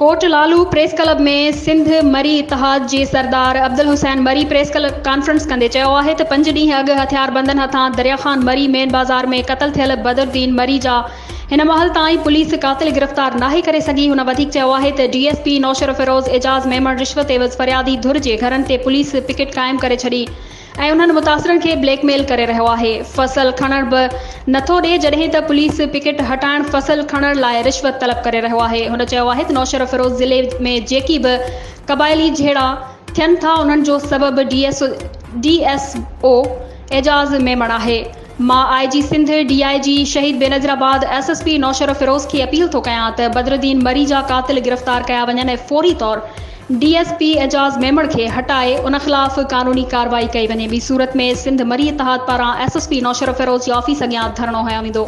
कोट Lalu press club में सिंध मरी इतिहाद जे सरदार अब्दुल हुसैन मरी प्रेस क्लब कॉन्फ्रेंस कंदे चयो आहे त 5 ॾींहं अॻु हथियारबंदनि हथां दरिया खान मरी मेन बाज़ार में क़त्ल थियल बदरुद्दीन मरी जा हिन महल ताईं पुलिस कातिल गिरफ़्तार नाहे करे सघी। हुन वधीक चयो आहे त DSP नौशर फिरोज़ एजाज़ मेमण रिश्वत एवज़ फरियादी धुर जे घरनि ते पुलिस पिकेट क़ाइमु करे छॾी ऐं उन्हनि मुतासिरनि खे ब्लैकमेल करे रहियो आहे। फसल खणण बि नथो ॾिए जॾहिं त पुलिस पिकेट हटाइण फसल खणण लाइ रिश्वत तलब करे रहियो आहे। हुन चयो आहे त नौशर फिरोज़ ज़िले में जेकी बि क़बाइली झेड़ा थियनि था उन्हनि जो सबबु DSO एजाज़ मेमण आहे। मां IG सिंध DIG शहीद बेनज़ीराबाद SSP नौशर फिरोज़ खे अपील थो कयां त बदरुद्दीन मरी जा कातिल गिरफ़्तार कया वञनि ऐं फौरी तौर DSP एजाज़ मेमण खे हटाए उन ख़िलाफ़ कानूनी कार्रवाई कई वञे। ॿी सूरत में सिंध मरी इतिहाद पारां SSP नौशर फिरोज़ जे ऑफिस अॻियां धरणो हयो वेंदो।